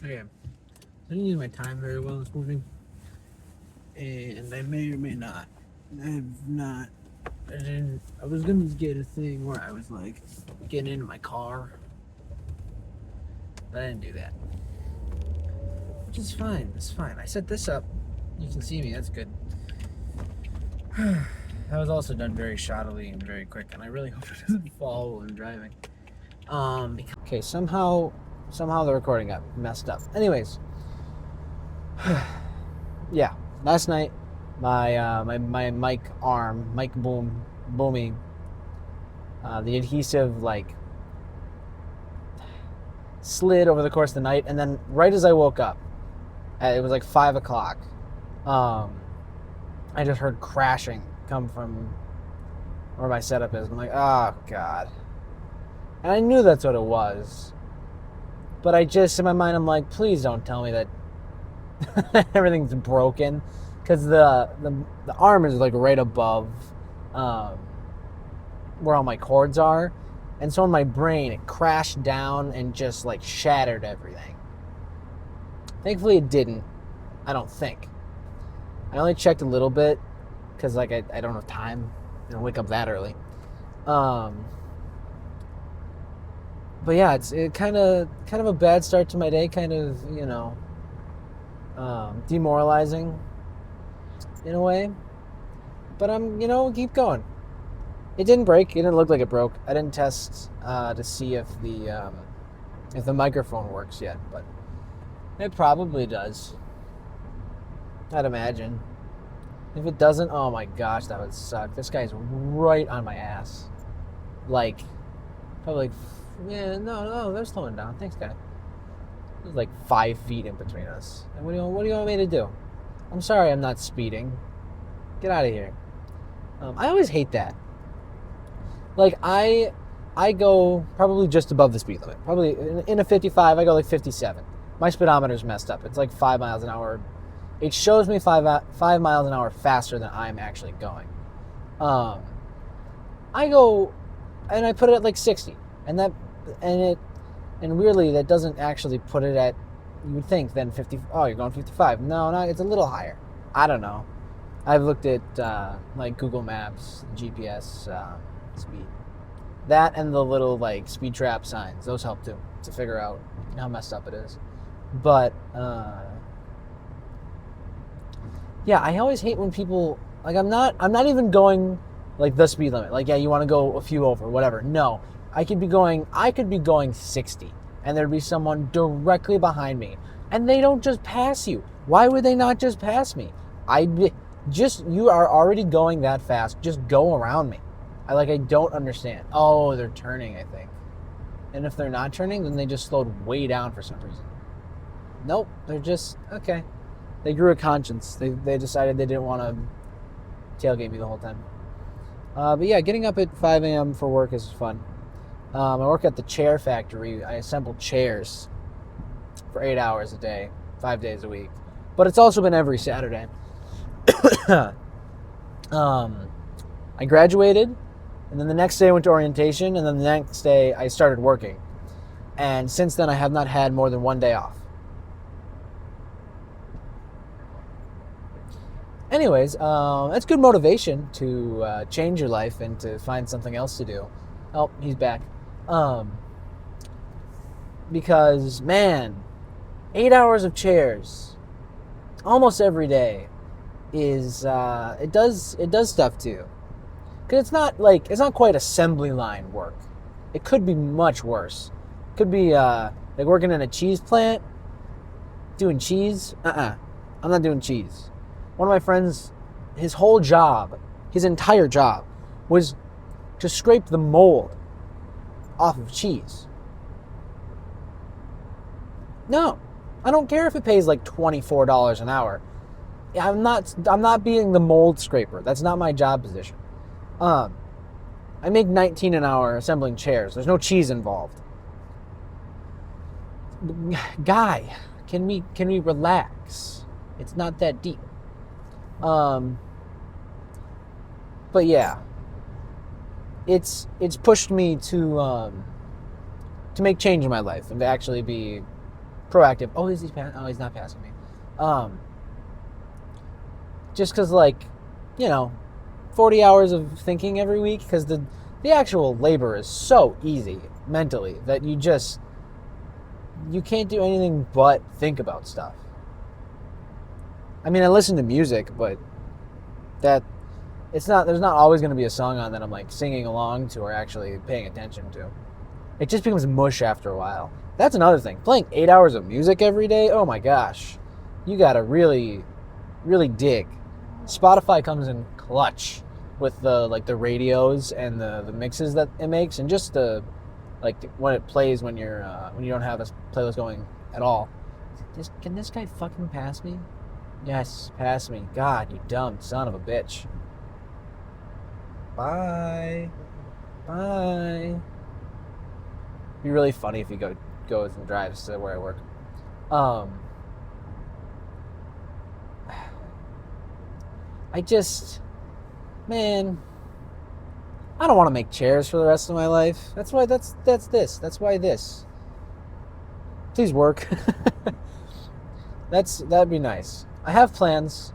Okay. I didn't use my time very well this morning, and I may or may not. I have not. I didn't. I was gonna get a thing where I was like getting into my car, but I didn't do that, which is fine. It's fine. I set this up. You can see me. That's good. That was also done very shoddily and very quick, and I really hope it doesn't fall while I'm driving. Okay, somehow the recording got messed up. Anyways, yeah, last night my mic arm, mic booming, the adhesive like slid over the course of the night, and then right as I woke up, it was like 5 o'clock. I just heard crashing come from where my setup is. I'm like, oh god, and I knew that's what it was, but I just in my mind I'm like, please don't tell me that everything's broken, because the arm is like right above where all my cords are, and so in my brain it crashed down and just like shattered everything. Thankfully it didn't. I don't think. I only checked a little bit because like I don't have time. I don't wake up that early. But yeah, it's kind of a bad start to my day. Kind of demoralizing in a way. But I'm keep going. It didn't break. It didn't look like it broke. I didn't test to see if the microphone works yet, but it probably does. I'd imagine. If it doesn't, oh my gosh, that would suck. This guy's right on my ass. Like, probably like, yeah, no, they're slowing down. Thanks, guy. There's like 5 feet in between us. And what do you want me to do? I'm sorry I'm not speeding. Get out of here. I always hate that. Like, I go probably just above the speed limit. Probably in a 55, I go like 57. My speedometer's messed up. It's like 5 miles an hour. It shows me 5 miles an hour faster than I'm actually going. I go, and I put it at like 60, and weirdly that doesn't actually put it at. You would think then 50. Oh, you're going 55. No, it's a little higher. I don't know. I've looked at like Google Maps, GPS speed. That and the little like speed trap signs. Those help too to figure out how messed up it is. But yeah, I always hate when people like I'm not even going like the speed limit. Like, yeah, you want to go a few over, whatever. No. I could be going 60, and there'd be someone directly behind me, and they don't just pass you. Why would they not just pass me? You are already going that fast. Just go around me. I don't understand. Oh, they're turning, I think. And if they're not turning, then they just slowed way down for some reason. Nope, they're just okay. They grew a conscience. They decided they didn't want to tailgate me the whole time. But yeah, getting up at 5 a.m. for work is fun. I work at the chair factory. I assemble chairs for 8 hours a day, 5 days a week. But it's also been every Saturday. I graduated, and then the next day I went to orientation, and then the next day I started working. And since then I have not had more than 1 day off. Anyways, that's good motivation to change your life and to find something else to do. Oh, he's back. Because, man, 8 hours of chairs almost every day is it does stuff too. Because it's not quite assembly line work. It could be much worse. It could be like working in a cheese plant, doing cheese. I'm not doing cheese. One of my friends, his entire job, was to scrape the mold off of cheese. No, I don't care if it pays like $24 an hour. I'm not being the mold scraper. That's not my job position. I make $19 an hour assembling chairs. There's no cheese involved. Guy, can we relax? It's not that deep. But yeah, it's pushed me to make change in my life and to actually be proactive. Oh, is he passing? Oh, he's not passing me. Just because, like, 40 hours of thinking every week, because the actual labor is so easy mentally that you can't do anything but think about stuff. I mean, I listen to music, but there's not always going to be a song on that I'm like singing along to or actually paying attention to. It just becomes mush after a while. That's another thing. Playing 8 hours of music every day, oh my gosh. You got to really, really dig. Spotify comes in clutch with the radios and the mixes that it makes, and just when it plays when you don't have a playlist going at all. Can this guy fucking pass me? Yes, pass me. God, you dumb son of a bitch. Bye. It'd be really funny if he goes and drives to where I work. I don't want to make chairs for the rest of my life. That's why That's why this. Please work. That'd be nice. I have plans.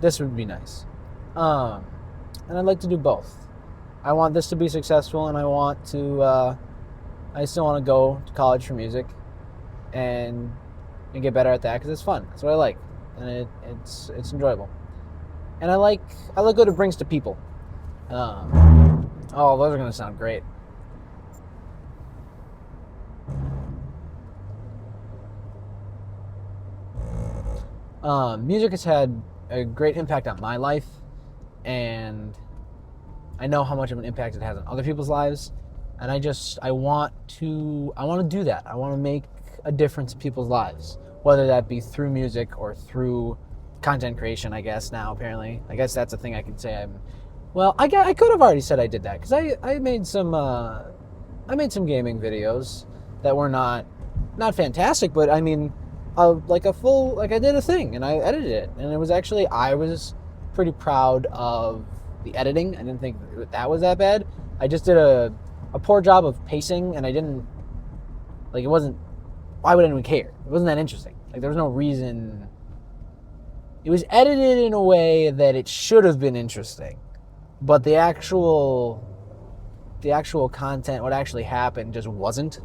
This would be nice. And I'd like to do both. I want this to be successful, and I still want to go to college for music and get better at that because it's fun. That's what I like, and it's enjoyable. And I like what it brings to people. Oh, those are going to sound great. Music has had a great impact on my life, and I know how much of an impact it has on other people's lives. And I want to do that. I want to make a difference in people's lives, whether that be through music or through content creation. I guess now, apparently, that's a thing I can say. I could have already said I did that because I made some gaming videos that were not fantastic, but I mean, I did a thing and I edited it, and it was actually, I was pretty proud of the editing. I didn't think that was that bad. I just did a poor job of pacing, and I didn't it wasn't. Why would anyone care? It wasn't that interesting. There was no reason. It was edited in a way that it should have been interesting, but the actual content, what actually happened, just wasn't.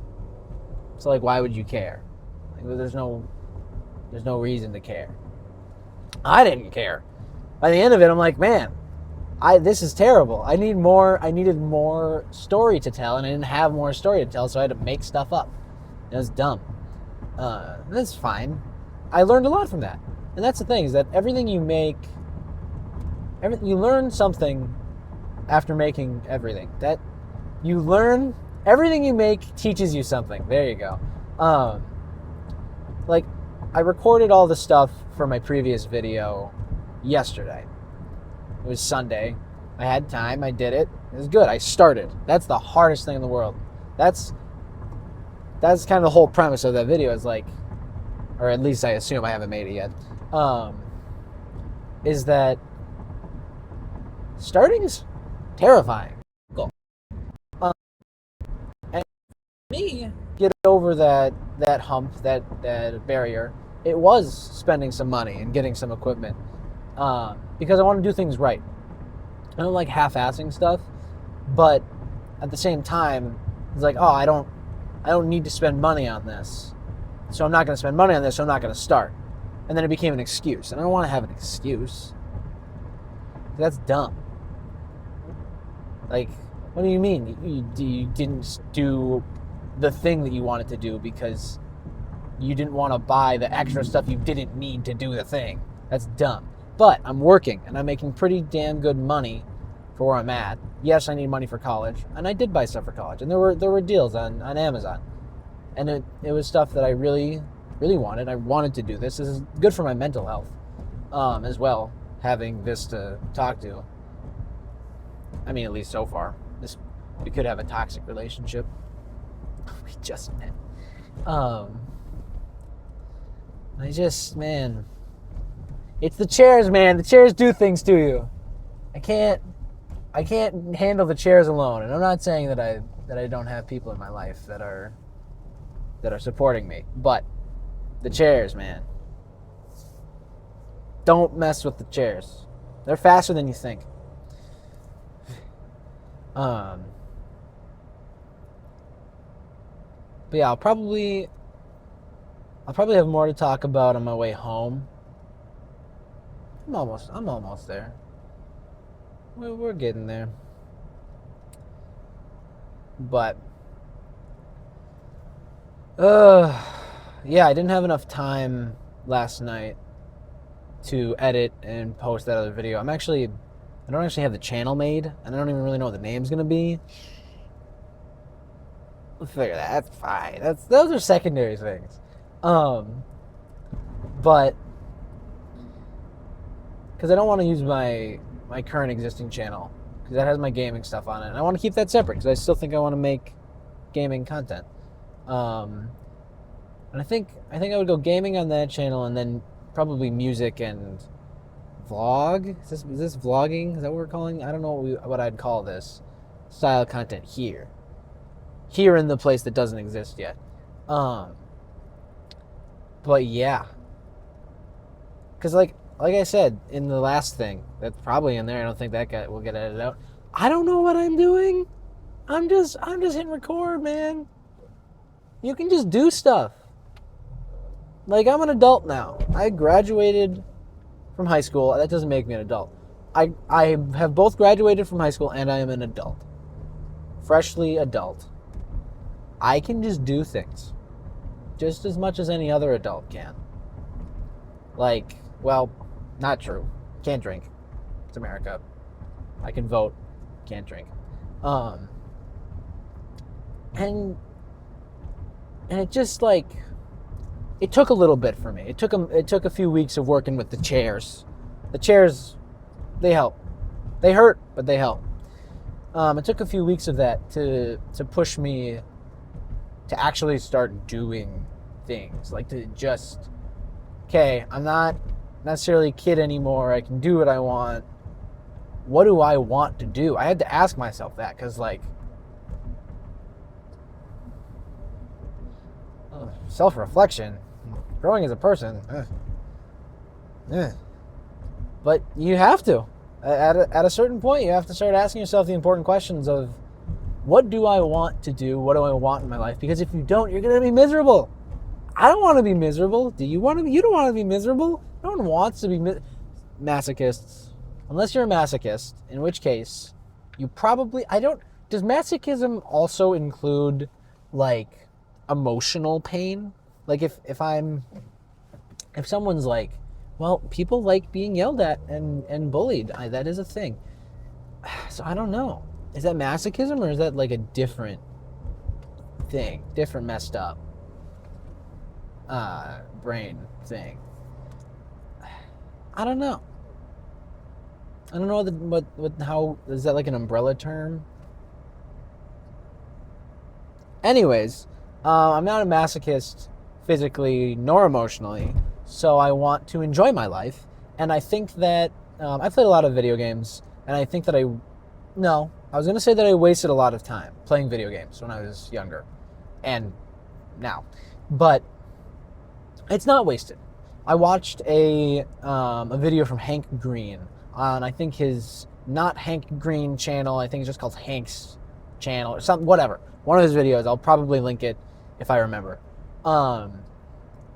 So why would you care? There's no reason to care. I didn't care. By the end of it, I'm like, man, this is terrible. I needed more story to tell, and I didn't have more story to tell, so I had to make stuff up. It was dumb. That's fine. I learned a lot from that. And that's the thing, is that everything you make, you learn something after making everything. That you learn, everything you make teaches you something. There you go. I recorded all the stuff for my previous video yesterday. It was Sunday. I had time. I did it. It was good. I started. That's the hardest thing in the world. That's kind of the whole premise of that video, is or at least I assume, I haven't made it yet, is that starting is terrifying. Cool. And me get over that hump, that barrier, it was spending some money and getting some equipment, because I want to do things right. I don't like half-assing stuff, but at the same time, it's I don't need to spend money on this, so I'm not going to spend money on this, so I'm not going to start. And then it became an excuse, and I don't want to have an excuse. That's dumb. What do you mean? You didn't do the thing that you wanted to do because you didn't want to buy the extra stuff you didn't need to do the thing. That's dumb. But I'm working, and I'm making pretty damn good money for where I'm at. Yes, I need money for college, and I did buy stuff for college, and there were deals on Amazon. And it was stuff that I really, really wanted. I wanted to do this. This is good for my mental health, as well, having this to talk to. I mean, at least so far. We could have a toxic relationship. We just met. Man, it's the chairs, man. The chairs do things to you. I can't handle the chairs alone. And I'm not saying that I don't have people in my life that are supporting me, but The chairs, man. Don't mess with the chairs. They're faster than you think. But yeah, I'll probably have more to talk about on my way home. I'm almost there. We're getting there. But yeah, I didn't have enough time last night to edit and post that other video. I don't actually have the channel made, and I don't even really know what the name's gonna be. We'll figure that. That's fine. Those are secondary things. But because I don't want to use my current existing channel, because that has my gaming stuff on it, and I want to keep that separate because I still think I want to make gaming content. And I think I would go gaming on that channel, and then probably music and vlog. Is this vlogging? Is that what we're calling? I don't know what I'd call this style of content here in the place that doesn't exist yet. But yeah, because like I said in the last thing, that's probably in there. I don't think that will get edited out. I don't know what I'm doing. I'm just hitting record, man. You can just do stuff. Like, I'm an adult now. I graduated from high school. That doesn't make me an adult. I have both graduated from high school and I am an adult. Freshly adult. I can just do things. Just as much as any other adult can. Like, well, not true. Can't drink. It's America. I can vote. Can't drink. And it just like, it took a little bit for me. It took a few weeks of working with the chairs. The chairs, they help. They hurt, but they help. It took a few weeks of that to push me to actually start doing things. Like to just, okay, I'm not necessarily a kid anymore. I can do what I want. What do I want to do? I had to ask myself that, because like, self-reflection, growing as a person, but you have to. At a certain point, you have to start asking yourself the important questions of, what do I want to do? What do I want in my life? Because if you don't, you're going to be miserable. I don't want to be miserable. Do you want to be? You don't want to be miserable. No one wants to be masochists. Unless you're a masochist, in which case, you probably... Does masochism also include, like, emotional pain? Like, if someone's like, well, people like being yelled at and bullied. That is a thing. So I don't know. Is that masochism, or is that like a different thing? Different messed up brain thing. I don't know. I don't know how, is that like an umbrella term? Anyways, I'm not a masochist physically nor emotionally, so I want to enjoy my life. And I think that I played a lot of video games, and I think that I was going to say that I wasted a lot of time playing video games when I was younger and now. But it's not wasted. I watched a video from Hank Green on, I think, his not Hank Green channel. I think it's just called Hank's channel or something, whatever. One of his videos. I'll probably link it if I remember.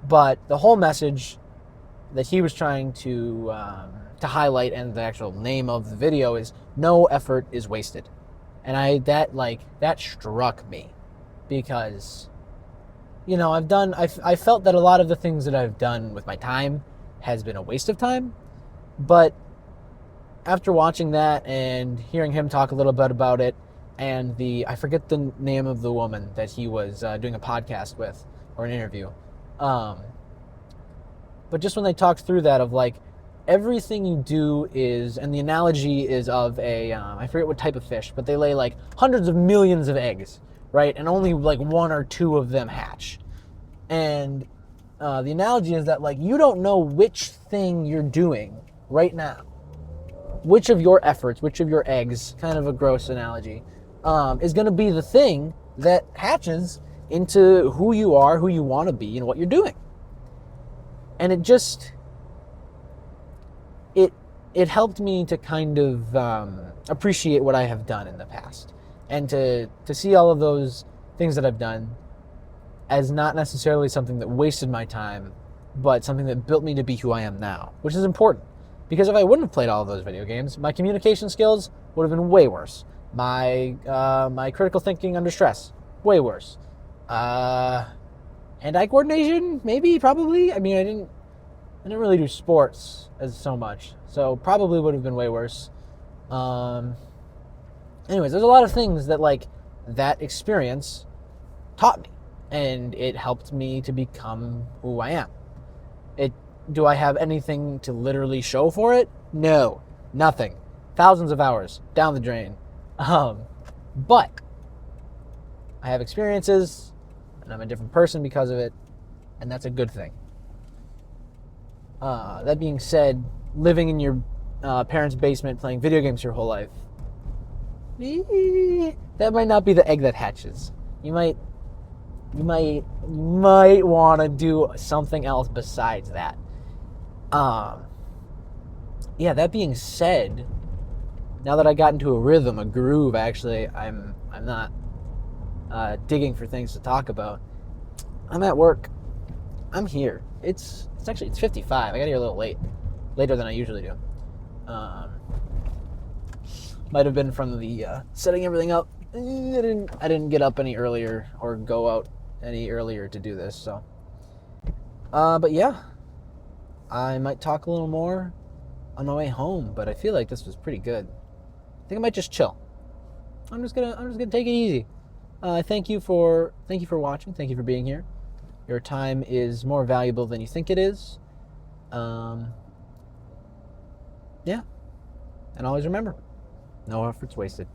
But the whole message that he was trying to highlight, and the actual name of the video is "No effort is wasted," and that struck me, because I felt that a lot of the things that I've done with my time has been a waste of time, but after watching that and hearing him talk a little bit about it, and I forget the name of the woman that he was doing a podcast with, or an interview, but just when they talked through that of like, everything you do is, and the analogy is of I forget what type of fish, but they lay like hundreds of millions of eggs, right? And only like one or two of them hatch. And the analogy is that like, you don't know which thing you're doing right now. Which of your efforts, which of your eggs, kind of a gross analogy, is going to be the thing that hatches into who you are, who you want to be, and what you're doing. And it just it it helped me to kind of appreciate what I have done in the past, and to see all of those things that I've done as not necessarily something that wasted my time, but something that built me to be who I am now, which is important. Because if I wouldn't have played all of those video games, my communication skills would have been way worse. My critical thinking under stress, way worse. Hand-eye coordination, maybe, probably. I mean, I didn't really do sports as so much, so probably would have been way worse. Anyways, there's a lot of things that like that experience taught me, and it helped me to become who I am. Do I have anything to literally show for it? No, nothing. Thousands of hours down the drain. But I have experiences, and I'm a different person because of it, and that's a good thing. That being said, living in your parents' basement playing video games your whole life, that might not be the egg that hatches. You might want to do something else besides that. Yeah, that being said, now that I got into a rhythm, a groove, actually, I'm not digging for things to talk about. I'm at work. I'm here. It's 55. I got here a little later than I usually do. Might have been from the setting everything up. I didn't get up any earlier or go out any earlier to do this. So, but yeah, I might talk a little more on my way home. But I feel like this was pretty good. I think I might just chill. I'm just gonna take it easy. Thank you for watching. Thank you for being here. Your time is more valuable than you think it is. Yeah. And always remember, no effort's wasted.